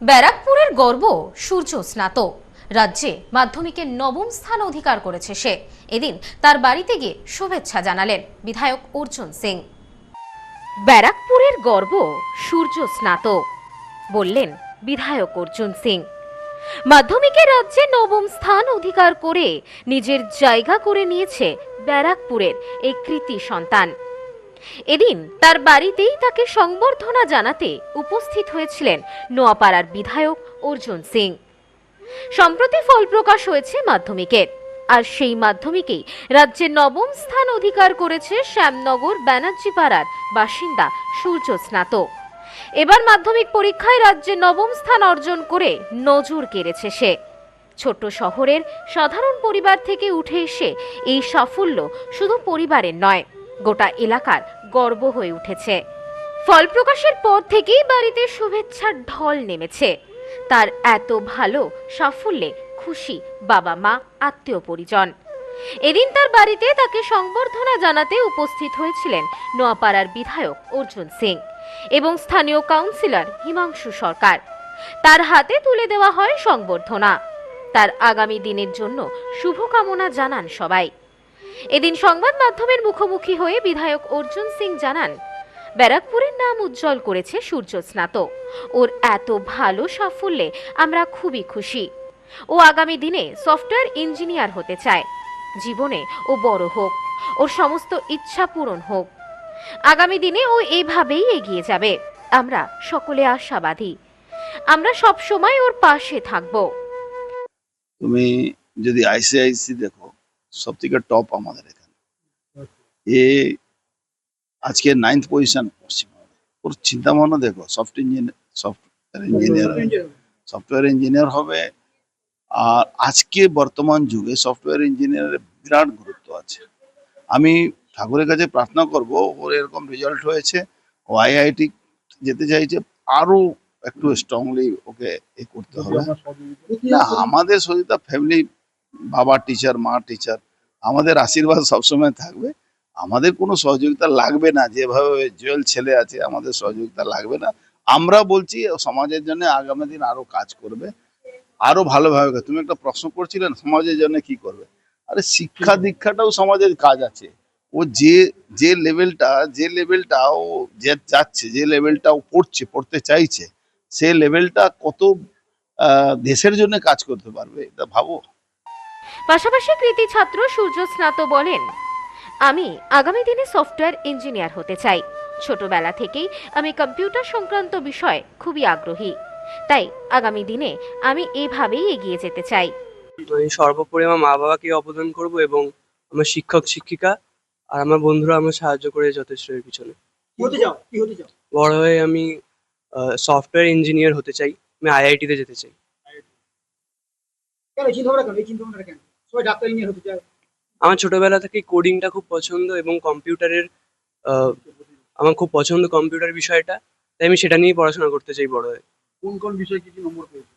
ব্যারাকপুরের গর্ব সূর্য স্নাতক। রাজ্যে মাধ্যমিকের নবম স্থান অধিকার করেছে সে। এদিন তার বাড়িতে গিয়ে শুভেচ্ছা জানালেন বিধায়ক অর্জুন সিং। ব্যারাকপুরের গর্ব সূর্য স্নাতক, বললেন বিধায়ক অর্জুন সিং। মাধ্যমিকে রাজ্যে নবম স্থান অধিকার করে নিজের জায়গা করে নিয়েছে ব্যারাকপুরের এই কৃতি সন্তান। এদিন তার বাড়িতেই তাকে সংবর্ধনা জানাতে উপস্থিত হয়েছিলেন নোয়াপাড়ার বিধায়ক অর্জুন সিং। সম্প্রতি ফল প্রকাশ হয়েছে মাধ্যমিকের, আর সেই মাধ্যমিকেই রাজ্যের নবম স্থান অধিকার করেছে শ্যামনগর ব্যানার্জি পাড়ার বাসিন্দা সূর্য স্নাতক। এবার মাধ্যমিক পরীক্ষায় রাজ্যে নবম স্থান অর্জন করে নজর কেড়েছে সে। ছোট্ট শহরের সাধারণ পরিবার থেকে উঠে এসে এই সাফল্য শুধু পরিবারের নয়, গোটা এলাকার গর্ব হয়ে উঠেছে। ফল প্রকাশের পর থেকেই বাড়িতে শুভেচ্ছার ঢল নেমেছে। তার এত ভালো সাফল্যে খুশি বাবা মা, আত্মীয় পরিজন। এদিন তার বাড়িতে তাকে সংবর্ধনা জানাতে উপস্থিত হয়েছিলেন নোয়াপাড়ার বিধায়ক অর্জুন সিং এবং স্থানীয় কাউন্সিলর হিমাংশু সরকার। তার হাতে তুলে দেওয়া হয় সংবর্ধনা। তার আগামী দিনের জন্য শুভকামনা জানান সবাই। এদিন সংবাদ মাধ্যমের মুখোমুখি হয়ে বিধায়ক অর্জুন সিং জানান, ব্যারাকপুরের নাম উজ্জ্বল করেছে সূর্য স্নাতক। ওর এত ভালো সাফল্যে আমরা খুবই খুশি। ও আগামী দিনে সফটওয়্যার ইঞ্জিনিয়ার হতে চায়। জীবনে ও বড় হোক, ওর সমস্ত ইচ্ছা পূরণ হোক। আগামী দিনে ও এইভাবেই এগিয়ে যাবে। আমরা সকলে আশাবাদী। আমরা সব সময় ওর পাশে থাকব। তুমি যদি আইসিআইসি দেখো, সব থেকে টপ আমাদের এখানে। এ আজকে 9th পজিশন পশ্চিমবঙ্গে। ওর চিন্তা ভাবনা দেখো, সফটওয়্যার ইঞ্জিনিয়ার হবে। আর আজকে বর্তমান যুগে সফটওয়্যার ইঞ্জিনিয়ারের বিরাট গুরুত্ব আছে। আমি ঠাকুরের কাছে প্রার্থনা করব, ওর এরকম রেজাল্ট হয়েছে, ও আইআইটি যেতে চাইছে, আরো একটু স্ট্রংলি ওকে এ করতে হবে। না, আমাদের সহযোগিতা ফ্যামিলি, বাবা টিচার, মা টিচার, আমাদের আশীর্বাদ সবসময় থাকবে। আমাদের কোনো সহযোগিতা লাগবে না, যেভাবে জুয়েল ছেলে আছে আমাদের সহযোগিতা লাগবে না। আমরা বলছি সমাজের জন্য আগামী দিন আরো কাজ করবে, আরো ভালোভাবে। তুমি একটা প্রশ্ন করছিলেন সমাজের জন্য কি করবে। আরে শিক্ষা দীক্ষাটাও সমাজের কাজ আছে। ও যে লেভেলটা ও যে যাচ্ছে, যে লেভেলটা ও পড়তে চাইছে, সে লেভেলটা কত দেশের জন্য কাজ করতে পারবে, এটা ভাবো। পাশাপাশি কৃতি ছাত্র সূর্য স্নাতক বলেন, আমি আগামী দিনে সফটওয়্যার ইঞ্জিনিয়ার হতে চাই। ছোটবেলা থেকেই আমি কম্পিউটার সংক্রান্ত বিষয়ে খুবই আগ্রহী। তাই আগামী দিনে আমি এভাবেই এগিয়ে যেতে চাই। আমি সর্বোপরি আমার মা বাবাকে অবদান করব এবং আমার শিক্ষক শিক্ষিকা আর আমার বন্ধুরা আমার সাহায্য করে যথেষ্ট এর পিছনে। বড় হয়ে আমি সফটওয়্যার ইঞ্জিনিয়ার হতে চাই। আমি আইআইটি তে যেতে চাই। আমার ছোটবেলা থেকে কোডিংটা খুব পছন্দ এবং কম্পিউটারের আমার খুব পছন্দ কম্পিউটার বিষয়টা। তাই আমি সেটা নিয়ে পড়াশোনা করতে চাই বড় হয়ে। কোন বিষয়ে কি নম্বর পেয়েছো?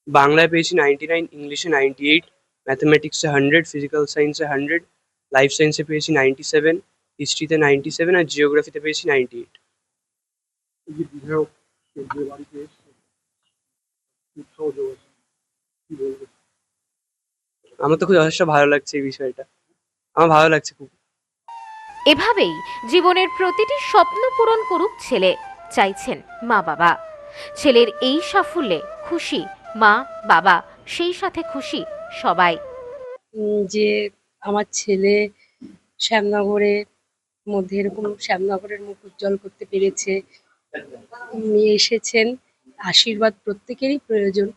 বাংলায় পেয়েছি 99, ইংলিশে 98, ম্যাথমেটিক্সে 100, ফিজিক্যাল সায়েন্সে 100, লাইফ সায়েন্সে পেয়েছি 97, হিস্ট্রিতে 97 আর জিওগ্রাফিতে পেয়েছি 98। এই যে বিধায়ক যে বাড়িতে এসছে, উৎসাহ যোগাচ্ছে, কি বলবো? আমার তো খুব যথেষ্ট ভালো লাগছে এই বিষয়টা। আমার ভালো লাগছে খুব। এভাবেই জীবনের প্রতিটি স্বপ্ন পূরণ করুক ছেলে, চাইছেন মা বাবা। ছেলের এই সাফল্যে খুশি মা বাবা, সেই সাথে খুশি সবাই। যে আমার ছেলে শ্যামনগরের মধ্যে এরকম শ্যামনগরের মুখ উজ্জ্বল করতে পেরেছে। নিয়ে এসেছেন আশীর্বাদ, প্রত্যেকেরই প্রয়োজন।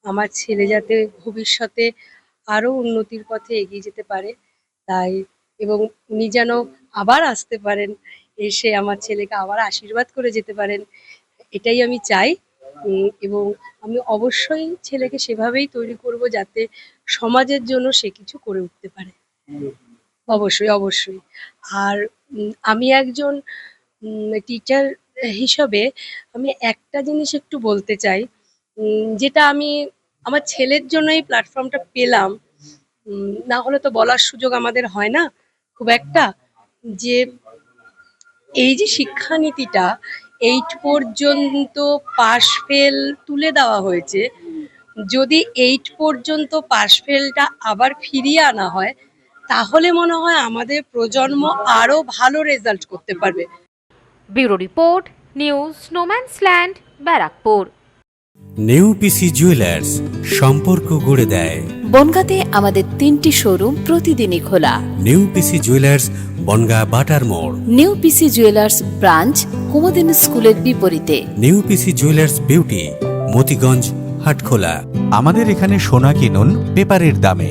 আমার ছেলে যাতে ভবিষ্যতে আরো উন্নতির পথে এগিয়ে যেতে পারে, তাই এবং উনি যেন আবার আসতে পারেন, এসে আমার ছেলেকে আবার আশীর্বাদ করে যেতে পারেন, এটাই আমি চাই। এবং আমি অবশ্যই ছেলেকে সেভাবেই তৈরি করব যাতে সমাজের জন্য সে কিছু করে উঠতে পারে। অবশ্যই অবশ্যই। আর আমি একজন টিচার হিসাবে আমি একটা জিনিস একটু বলতে চাই, যেটা আমি আমার ছেলের জন্য এই প্ল্যাটফর্মটা পেলাম। না হলে তো বলার সুযোগ আমাদের হয় না খুব একটা, যে এই যে শিক্ষানীতিটা, 8 পর্যন্ত পাশ ফেল তুলে দেওয়া হয়েছে, যদি 8 পর্যন্ত পাশ ফেলটা আবার ফিরিয়ে আনা হয় তাহলে মনে হয় আমাদের প্রজন্ম আরো ভালো রেজাল্ট করতে পারবে। ব্যুরো রিপোর্ট, নিউজ স্নোম্যান্সল্যান্ড, ব্যারাকপুর। নেউপিসি জুয়েলার্স, সম্পর্ক গড়ে দেয়। বনগাঁতে আমাদের 3টি শোরুম প্রতিদিনই খোলা। নেউপিসি জুয়েলার্স, বনগা বাটার মোড়। নিউপিসি জুয়েলার্স ব্রাঞ্চ কুমদিন স্কুলের বিপরীতে। নেউপিসি জুয়েলার্স বিউটি, মতিগঞ্জ, হাটখোলা। আমাদের এখানে সোনা কিনুন পেপারের দামে।